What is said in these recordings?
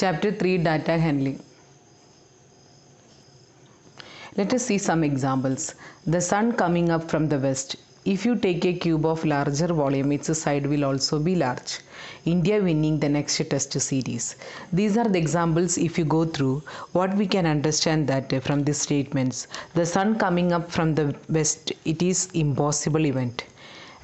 Chapter 3, Data Handling. Let us see some examples. The sun coming up from the west. If you take a cube of larger volume, its side will also be large. India winning the next test series. These are the examples. If you go through, what we can understand that from these statements, the sun coming up from the west, it is impossible event.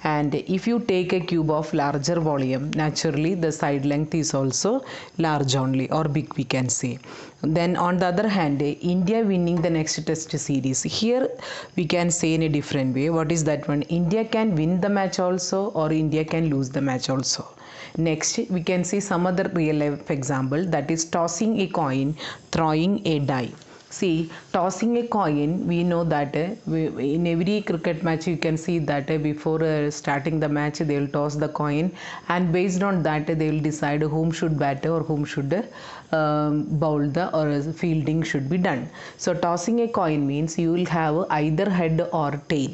And if you take a cube of larger volume, naturally the side length is also large only, or big we can say. Then on the other hand, India winning the next test series. Here we can say in a different way. What is that one? India can win the match also, or India can lose the match also. Next, we can see some other real life example, that is tossing a coin, throwing a die. See, tossing a coin, we know that in every cricket match you can see that before starting the match they will toss the coin, and based on that they will decide whom should bat or whom should bowl the or fielding should be done. So tossing a coin means you will have either head or tail.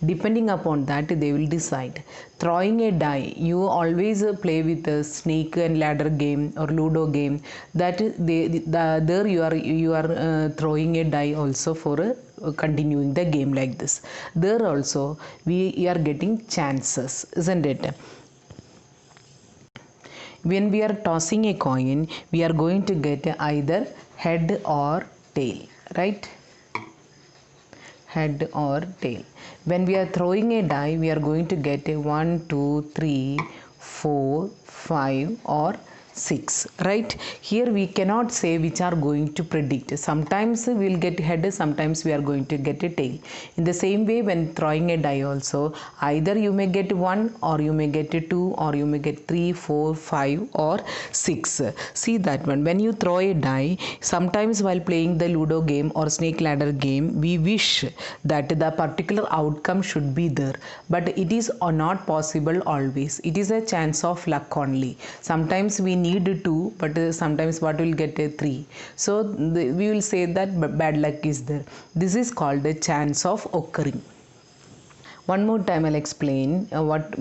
Depending upon that they will decide. Throwing a die, you always play with a snake and ladder game or ludo game, that there you are throwing a die also for continuing the game like this. There also we are getting chances, isn't it? When we are tossing a coin, we are going to get either head or tail, right? Head or tail. When we are throwing a die, we are going to get a 1, 2, 3, 4, 5 or 6, right? Here we cannot say which are going to predict. Sometimes we will get head, sometimes we are going to get a tail. In the same way, when throwing a die also, either you may get 1 or you may get a 2 or you may get 3, 4, 5 or 6. See that one. When you throw a die, sometimes while playing the ludo game or snake ladder game, we wish that the particular outcome should be there, but it is not possible always. It is a chance of luck only. Sometimes we need 2, but sometimes what will get a 3. So we will say that bad luck is there. This is called a chance of occurring. One more time I'll explain what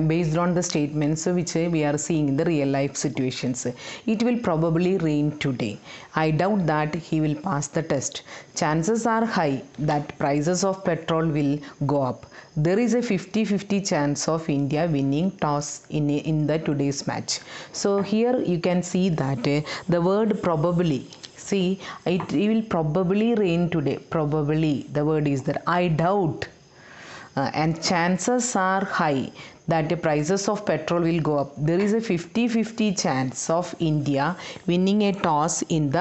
based on the statements which we are seeing in the real life situations. It will probably rain today. I doubt that he will pass the test. Chances are high that prices of petrol will go up. There is a 50-50 chance of India winning toss in the today's match. So here you can see that the word probably. See, it will probably rain today. Probably, the word is there. I doubt. And chances are high that the prices of petrol will go up. There is a 50-50 chance of India winning a toss in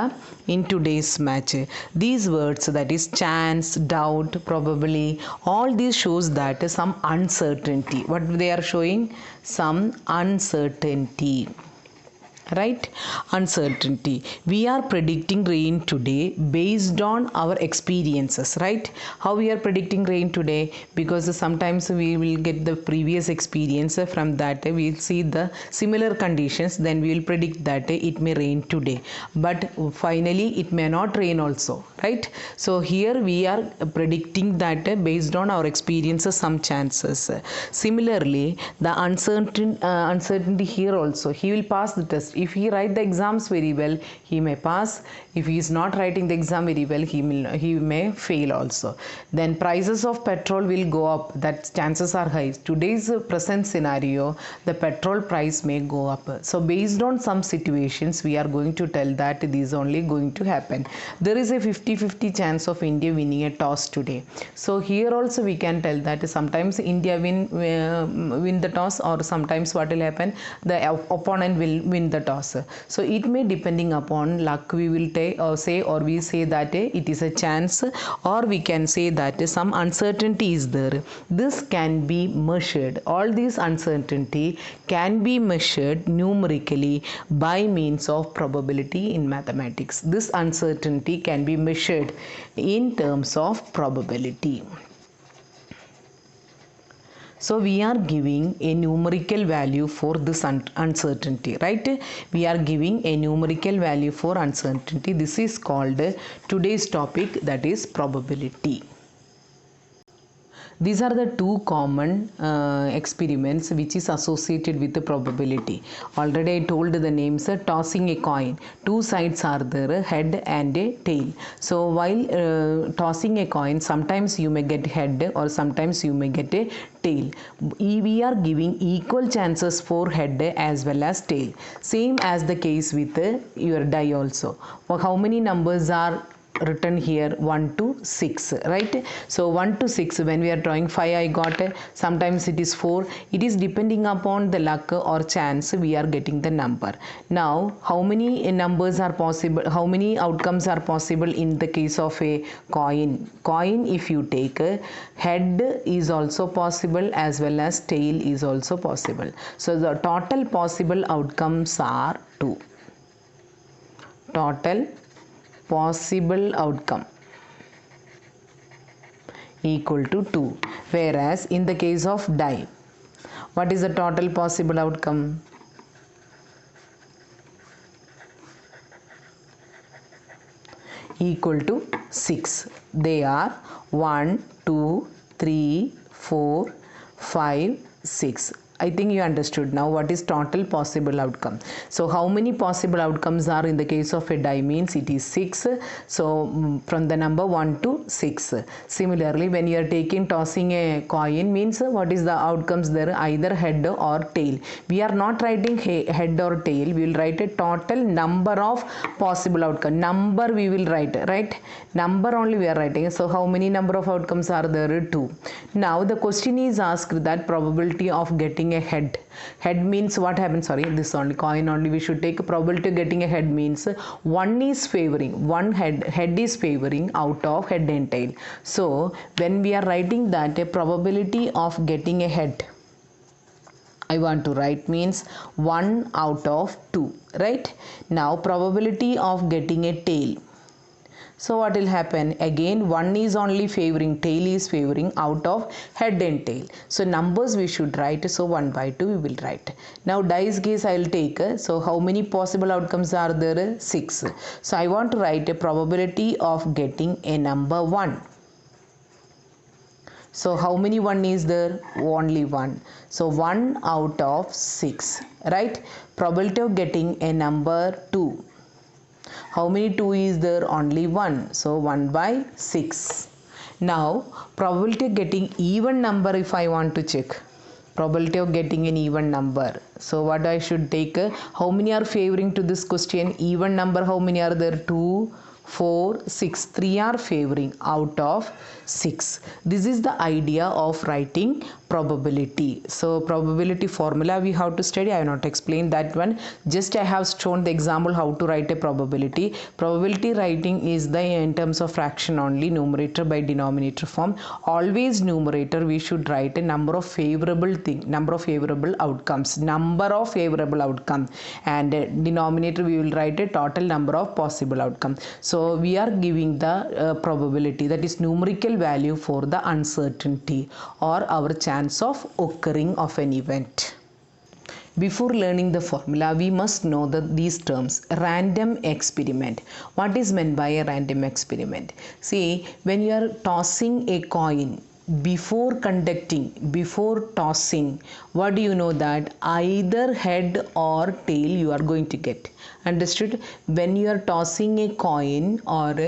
today's match. These words, that is chance, doubt, probably, all these shows that some uncertainty. What they are showing? Some uncertainty. Right? Uncertainty. We are predicting rain today based on our experiences, right? How we are predicting rain today? Because sometimes we will get the previous experience. From that we will see the similar conditions, then we will predict that it may rain today, but finally it may not rain also, right? So here we are predicting that based on our experiences, some chances. Similarly, the uncertainty here also, he will pass the test. If he write the exams very well, he may pass. If he is not writing the exam very well, he may fail also. Then prices of petrol will go up. That chances are high. Today's present scenario, the petrol price may go up. So based on some situations, we are going to tell that this is only going to happen. There is a 50-50 chance of India winning a toss today. So here also we can tell that sometimes India win the toss, or sometimes what will happen, the opponent will win the toss. So it may depending upon luck, we will say, or we say that it is a chance, or we can say that some uncertainty is there. This can be measured. All these uncertainty can be measured numerically by means of probability in mathematics. This uncertainty can be measured in terms of probability. So we are giving a numerical value for this uncertainty, right? We are giving a numerical value for uncertainty. This is called today's topic, that is probability. These are the two common experiments which is associated with the probability. Already I told the names. Tossing a coin, two sides are there, head and a tail. So while tossing a coin, sometimes you may get head or sometimes you may get a tail. We are giving equal chances for head as well as tail. Same as the case with your die also. For how many numbers are written here? 1 to 6, right? So 1 to 6, when we are drawing 5 I got, sometimes it is 4. It is depending upon the luck or chance we are getting the number. Now how many numbers are possible, how many outcomes are possible in the case of a coin? If you take, head is also possible as well as tail is also possible. So the total possible outcomes are 2. Total possible outcome equal to 2. Whereas in the case of die, what is the total possible outcome? Equal to 6. They are 1, 2, 3, 4, 5, 6. I think you understood now what is total possible outcome. So how many possible outcomes are in the case of a die means it is 6. So from the number 1 to 6. Similarly, when you are tossing a coin means what is the outcomes there? Either head or tail. We are not writing head or tail. We will write a total number of possible outcome. Number we will write, right? Number only we are writing. So how many number of outcomes are there? 2. Now the question is asked that probability of getting a head. Head means what happens? Sorry, this only coin only we should take. Probability of getting a head means one is favoring, one head is favoring out of head and tail. So when we are writing that a probability of getting a head, I want to write means 1 out of 2, right? Now probability of getting a tail. So what will happen? Again, one is only favoring, tail is favoring out of head and tail. So numbers we should write. So 1 by 2 we will write. Now dice case I will take. So how many possible outcomes are there? 6. So I want to write a probability of getting a number 1. So how many 1 is there? Only 1. So 1 out of 6, right? Probability of getting a number 2. How many 2 is there? Only 1. So 1 by 6. Now probability of getting even number if I want to check. Probability of getting an even number. So what I should take? How many are favoring to this question? Even number how many are there? 2, 4, 6. 3 are favoring out of 6. This is the idea of writing probability. So probability formula we have to study. I have not explained that one. Just I have shown the example how to write a probability. Probability writing is the in terms of fraction only, numerator by denominator form. Always numerator we should write a number of favorable number of favorable outcomes, and denominator we will write a total number of possible outcome. So we are giving the probability, that is numerical value for the uncertainty or our chance of occurring of an event. Before learning the formula, we must know these terms. Random experiment. What is meant by a random experiment? See, when you are tossing a coin, before tossing, what do you know that either head or tail you are going to get? Understood? When you are tossing a coin what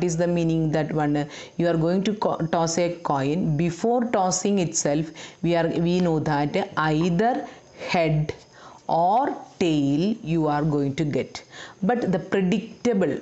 is the meaning that one? You are going to toss a coin. Before tossing itself, we know that either head or tail you are going to get. But the predictable,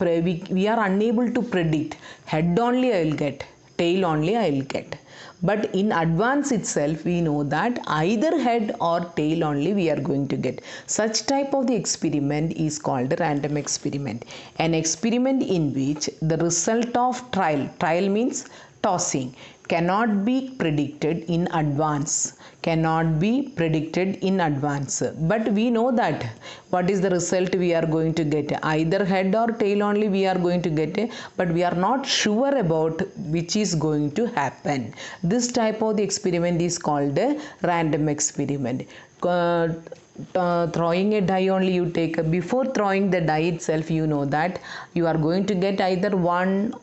we are unable to predict. Head only I will get, tail only I will get. But in advance itself we know that either head or tail only we are going to get. Such type of the experiment is called a random experiment. An experiment in which the result of trial means tossing, cannot be predicted in advance. But we know that what is the result we are going to get. Either head or tail only we are going to get, but we are not sure about which is going to happen. This type of the experiment is called a random experiment. Throwing a die only you take. Before throwing the die itself, you know that you are going to get either 1,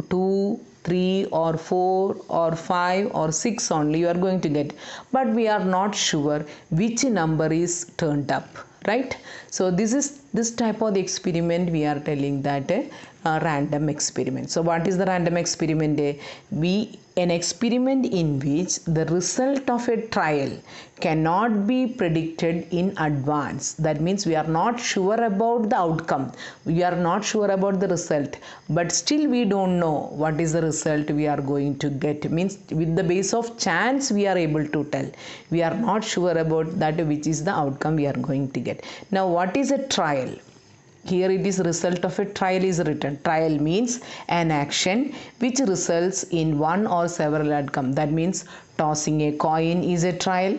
2, 3 or 4 or 5 or 6 only you are going to get, but we are not sure which number is turned up, right? So this type of the experiment we are telling that a random experiment. So what is the random experiment? An experiment in which the result of a trial cannot be predicted in advance. That means we are not sure about the outcome, we are not sure about the result, but still we don't know what is the result we are going to get. Means with the base of chance we are able to tell, we are not sure about that which is the outcome we are going to get. Now what is a trial? Here it is result of a trial is written. Trial means an action which results in one or several outcome. That means tossing a coin is a trial.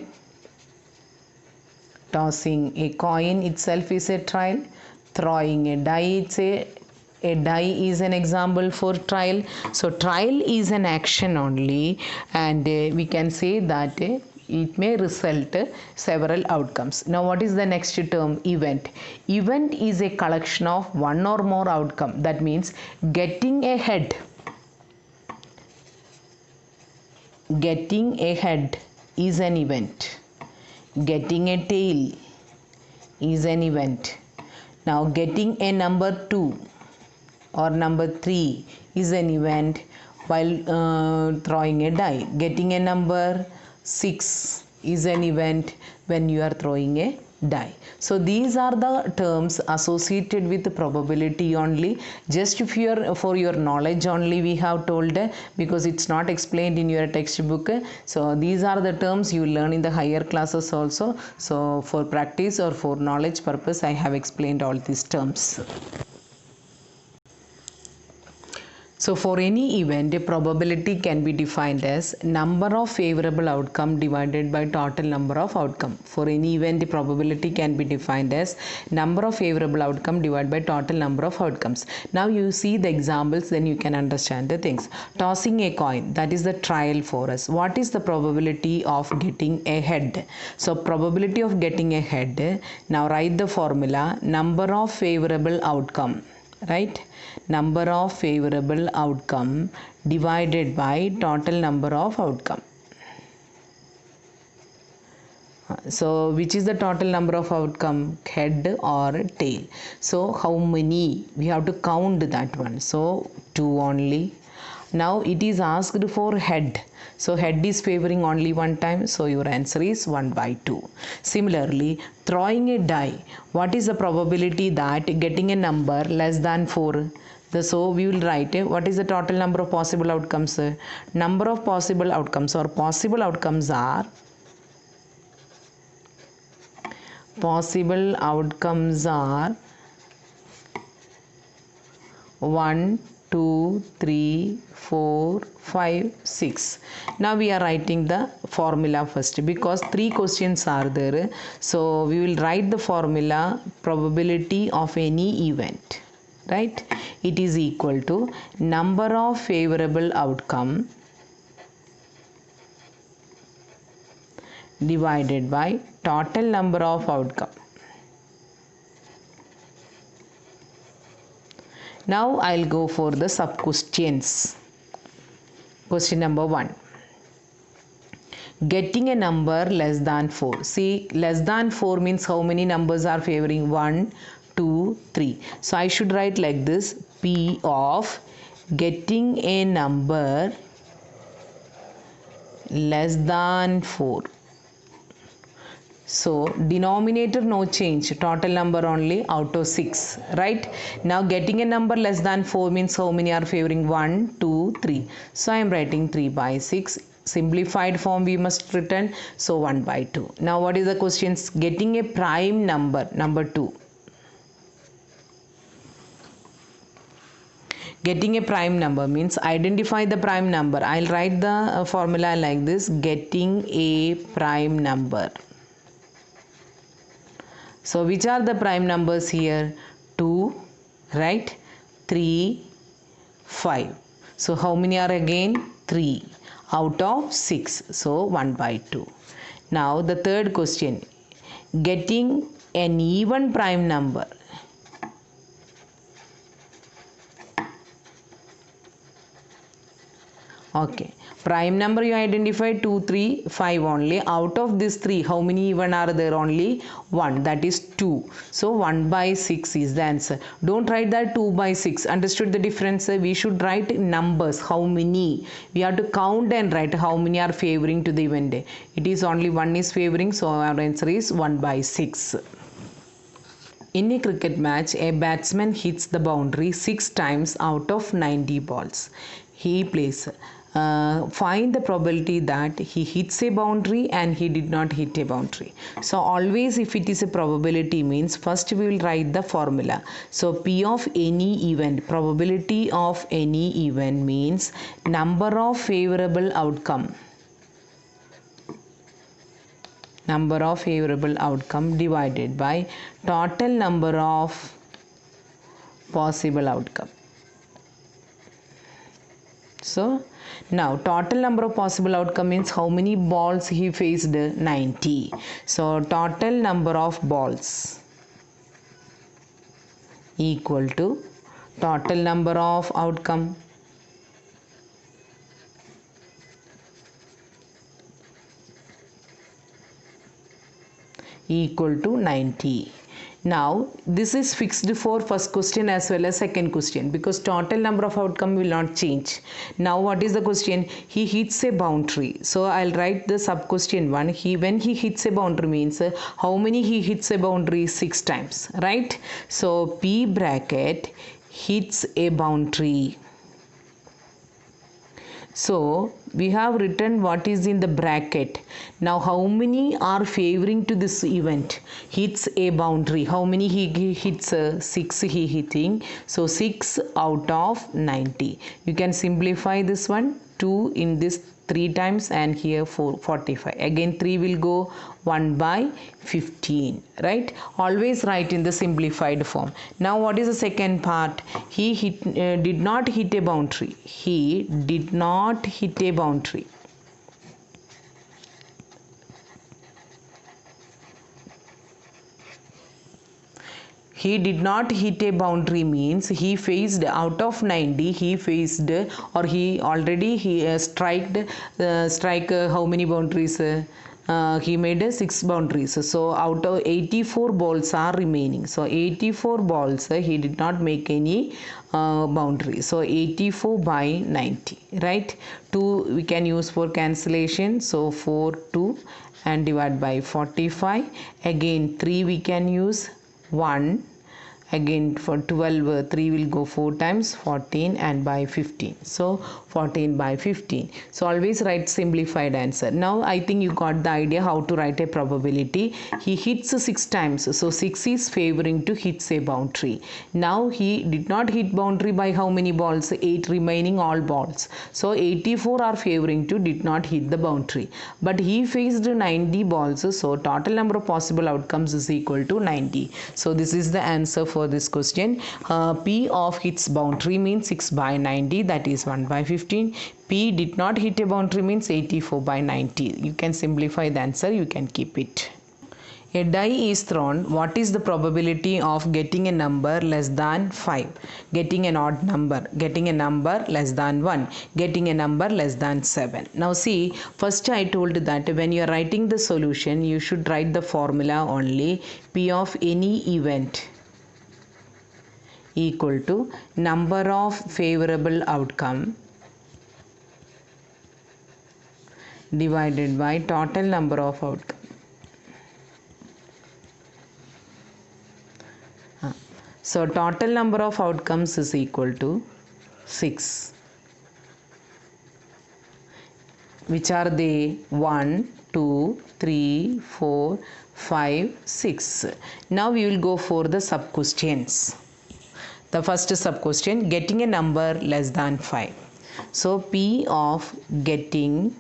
Tossing a coin itself is a trial. Throwing a die, a die is an example for trial. So trial is an action only, and we can say that it may result several outcomes. Now what is the next term? Event. Event is a collection of one or more outcome. That means getting a head. Getting a head is an event. Getting a tail is an event. Now getting a number 2 or number 3 is an event while throwing a die. Getting a number 6 is an event when you are throwing a die. So these are the terms associated with probability only. Just for your knowledge only we have told, because it's not explained in your textbook. So these are the terms you learn in the higher classes also. So for practice or for knowledge purpose I have explained all these terms. So for any event, a probability can be defined as number of favorable outcome divided by total number of outcome. For any event, the probability can be defined as number of favorable outcome divided by total number of outcomes. Now you see the examples, then you can understand the things. Tossing a coin, that is the trial for us. What is the probability of getting a head? So probability of getting a head, now write the formula, number of favorable outcome, right? Number of favorable outcome divided by total number of outcome. So which is the total number of outcome? Head or tail? So how many? We have to count that one. So 2 only. Now it is asked for head. So head is favoring only one time. So your answer is 1 by 2. Similarly, throwing a die. What is the probability that getting a number less than 4? So we will write what is the total number of possible outcomes? Number of possible outcomes or possible outcomes are 1, 2, 3, 4, 5, 6. Now we are writing the formula first because 3 questions are there. So we will write the formula probability of any event. Right? It is equal to number of favorable outcome divided by total number of outcome. Now I'll go for the sub questions. Question number 1. Getting a number less than 4. See, less than 4 means how many numbers are favoring? 1, 2, 3. So I should write like this: P of getting a number less than 4. So denominator no change, total number only out of 6, right? Now getting a number less than 4 means how many are favoring? 1, 2, 3. So I am writing 3 by 6. Simplified form we must return. So 1 by 2. Now what is the questions? Getting a prime number, number 2. Getting a prime number means identify the prime number. I'll write the formula like this: getting a prime number. So which are the prime numbers here? 2, right? 3, 5. So how many are again? 3 out of 6. So 1 by 2. Now the third question: getting an even prime number. Okay. Prime number you identified 2, 3, 5 only. Out of this 3, how many even are there? Only 1. That is 2. So 1 by 6 is the answer. Don't write that 2 by 6. Understood the difference? We should write numbers. How many? We have to count and write how many are favoring to the event. It is only 1 is favoring. So our answer is 1 by 6. In a cricket match, a batsman hits the boundary 6 times out of 90 balls. He plays. Find the probability that he hits a boundary and he did not hit a boundary. So always if it is a probability means first we will write the formula. So P of any event, probability of any event means number of favorable outcome. Number of favorable outcome divided by total number of possible outcome. So now total number of possible outcome means how many balls he faced? 90. So total number of balls equal to total number of outcome. Equal to 90. Now this is fixed for first question as well as second question because total number of outcome will not change. Now what is the question? He hits a boundary. So I'll write the sub question 1. When he hits a boundary means how many he hits a boundary? 6 times, right? So P bracket hits a boundary. So we have written what is in the bracket. Now how many are favoring to this event? Hits a boundary. How many he hits? 6 he hitting. So 6 out of 90. You can simplify this one. 2 in this 3 times and here 45. Again 3 will go 1 by 15, right? Always write in the simplified form. Now what is the second part? He did not hit a boundary. He did not hit a boundary. He did not hit a boundary means he faced out of 90 he faced or he already strike how many boundaries? He made 6 boundaries. So out of 84 balls are remaining. So 84 balls he did not make any boundary. So 84 by 90, right? 2 we can use for cancellation. So 4 2 and divide by 45. Again 3 we can use 1. Again for 12 3 will go 4 times 14 and by 15. So 14 by 15. So always write simplified answer. Now I think you got the idea how to write a probability. He hits 6 times. So 6 is favoring to hits a boundary. Now he did not hit boundary by how many balls? 8 remaining all balls. So 84 are favoring to did not hit the boundary. But he faced 90 balls. So total number of possible outcomes is equal to 90. So this is the answer for this question. P of hits boundary means 6 by 90, that is 1 by 15. P did not hit a boundary means 84 by 90. You can simplify the answer, you can keep it. A die is thrown. What is the probability of getting a number less than 5? Getting an odd number. Getting a number less than 1. Getting a number less than 7. Now see, first I told that when you are writing the solution, you should write the formula only. P of any event equal to number of favorable outcome divided by total number of outcome. So total number of outcomes is equal to 6. Which are they? 1, 2, 3, 4, 5, 6. Now we will go for the sub questions. The first sub question, getting a number less than 5. So P of getting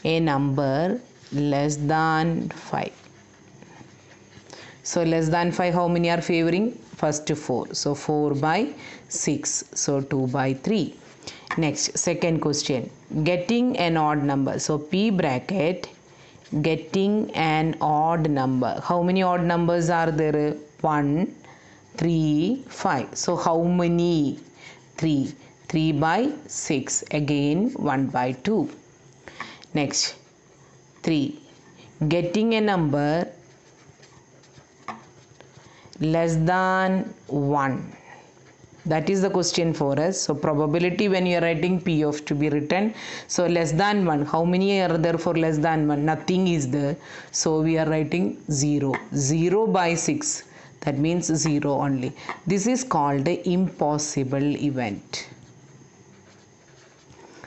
a number less than 5. So less than 5, how many are favoring? First 4. So 4 by 6. So 2 by 3. Next, second question, getting an odd number. So P bracket getting an odd number. How many odd numbers are there? 1, 3, 5. So how many? 3. 3 by 6. Again 1 by 2. Next 3. Getting a number less than 1. That is the question for us. So probability when you are writing P of to be written. So less than 1. How many are there for less than 1? Nothing is there. So we are writing 0. 0 by 6. That means 0 only. This is called an impossible event.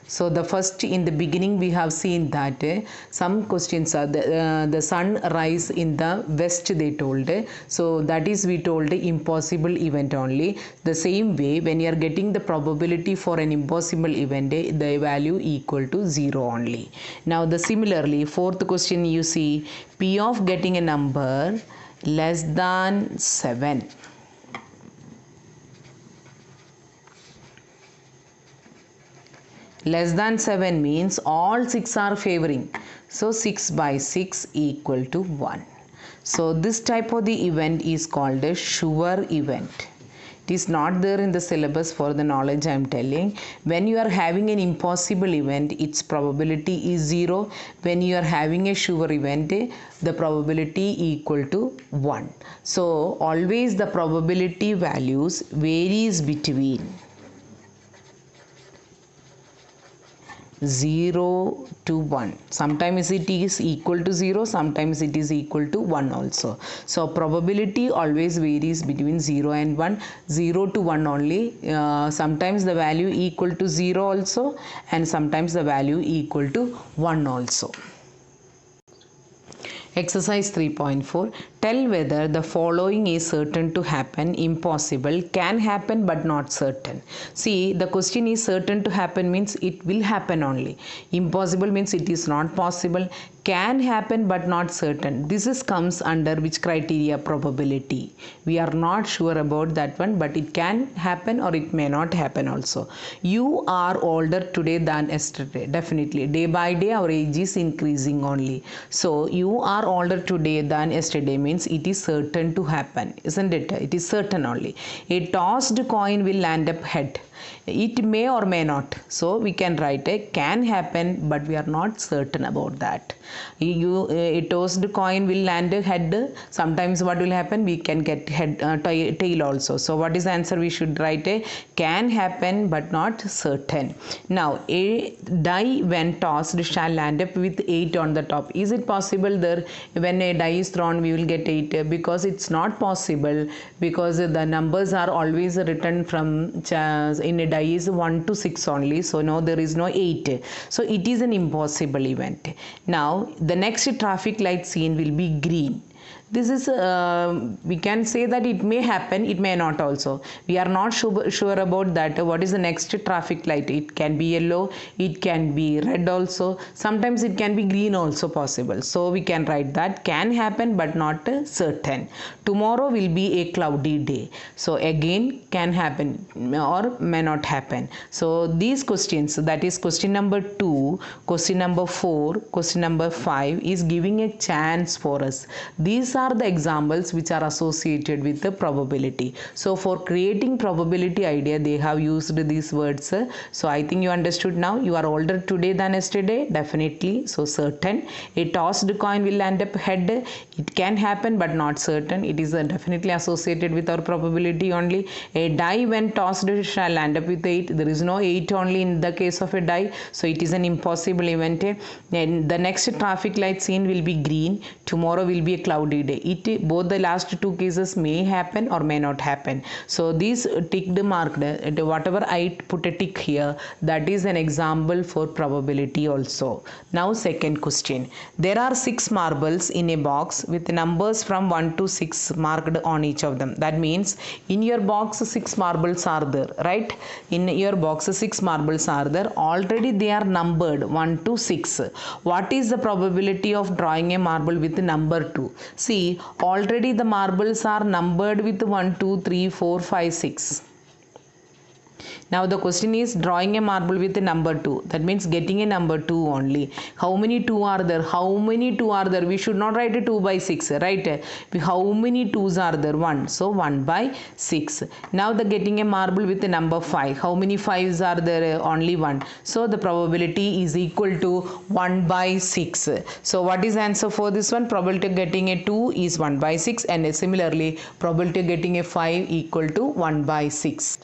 So the first, in the beginning we have seen that some questions are the sun rise in the west, they told. So that is, we told impossible event only. The same way, when you are getting the probability for an impossible event, the value equal to 0 only. Now the similarly, fourth question you see, P of getting a number less than 7. Less than 7 means all 6 are favoring. So 6 by 6 equal to 1. So this type of the event is called a sure event. It is not there in the syllabus for the knowledge I am telling. When you are having an impossible event, its probability is 0. When you are having a sure event, the probability equal to 1. So always the probability values varies between 0 to 1. Sometimes it is equal to 0, sometimes it is equal to 1 also. So probability always varies between 0 and 1. 0 to 1 only. Sometimes the value equal to 0 also, and sometimes the value equal to 1 also. Exercise 3.4. Tell whether the following is certain to happen, impossible, can happen but not certain. See, the question is certain to happen means it will happen only. Impossible means it is not possible. Can happen but not certain. This is comes under which criteria? Probability. We are not sure about that one, but it can happen or it may not happen also. You are older today than yesterday. Definitely. Day by day our age is increasing only. So you are older today than yesterday means it is certain to happen, isn't it? It is certain only. A tossed coin will land up head. It may or may not. So we can write a can happen, but we are not certain about that. A tossed coin will land a head. Sometimes what will happen? We can get head tail also. So what is the answer? We should write a can happen but not certain. Now a die when tossed shall land up with 8 on the top. Is it possible there? When a die is thrown we will get 8? Because it's not possible, because the numbers are always written from in a die is 1 to 6 only. So no, there is no 8. So it is an impossible event. Now the next traffic light scene will be green. This is, we can say that it may happen, it may not also. We are not sure about that. What is the next traffic light? It can be yellow, it can be red also. Sometimes it can be green also possible. So we can write that can happen but not certain. Tomorrow will be a cloudy day. So again can happen or may not happen. So these questions, that is question number 2, question number 4, question number 5 is giving a chance for us. These are the examples which are associated with the probability. So for creating probability idea they have used these words. So I think you understood now. You are older today than yesterday, definitely. So certain. A tossed coin will land up head. It can happen but not certain. It is definitely associated with our probability only. A die when tossed shall land up with 8. There is no 8 only in the case of a die. So it is an impossible event. Then the next traffic light scene will be green. Tomorrow will be a cloudy day. Both the last two cases may happen or may not happen. So these ticked marked, whatever I put a tick here, that is an example for probability also. Now second question. There are 6 marbles in a box with numbers from 1 to 6 marked on each of them. That means in your box 6 marbles are there, right? In your box 6 marbles are there. Already they are numbered 1 to 6. What is the probability of drawing a marble with number 2? See, already the marbles are numbered with 1, 2, 3, 4, 5, 6. Now the question is drawing a marble with a number 2. That means getting a number 2 only. How many 2 are there? How many 2 are there? We should not write a 2 by 6, right? How many 2's are there? 1. So 1 by 6. Now the getting a marble with a number 5. How many 5's are there? Only 1. So the probability is equal to 1 by 6. So what is the answer for this one? Probability of getting a 2 is 1 by 6, and similarly probability of getting a 5 equal to 1 by 6.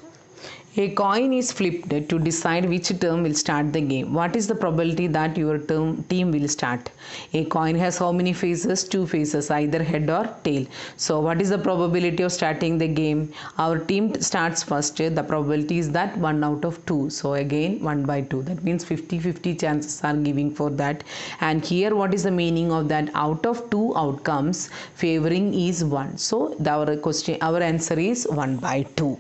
A coin is flipped to decide which term will start the game. What is the probability that your team will start? A coin has how many faces? 2 faces, either head or tail. So what is the probability of starting the game? Our team starts first. The probability is that 1 out of 2. So again 1 by 2. That means 50-50 chances are giving for that. And here what is the meaning of that? Out of 2 outcomes, favoring is 1. So our answer is 1 by 2.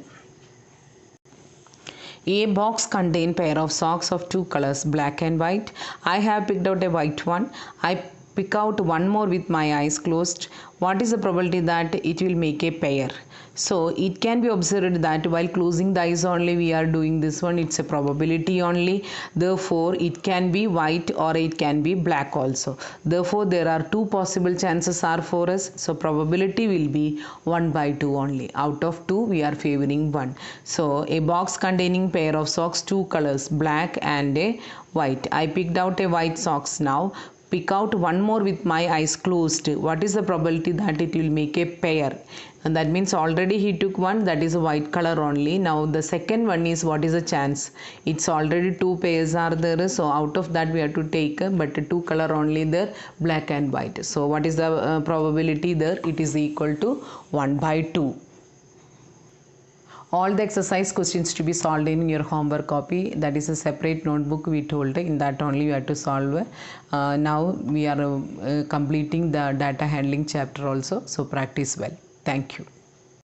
A box contains pair of socks of 2 colors, black and white. I have picked out a white one. I pick out one more with my eyes closed. What is the probability that it will make a pair? So it can be observed that while closing the eyes only we are doing this one. It's a probability only. Therefore it can be white or it can be black also. Therefore there are 2 possible chances are for us. So probability will be 1 by 2 only. Out of 2 we are favoring 1. So a box containing pair of socks, 2 colors, black and a white. I picked out a white socks now. Pick out one more with my eyes closed. What is the probability that it will make a pair? And that means already he took one, that is a white color only. Now the second one is what is the chance? It's already 2 pairs are there. So out of that we have to take but 2 color only there, black and white. So what is the probability there? It is equal to 1 by 2. All the exercise questions to be solved in your homework copy. That is a separate notebook we told. In that only you have to solve. Now we are completing the data handling chapter also. So practice well. Thank you.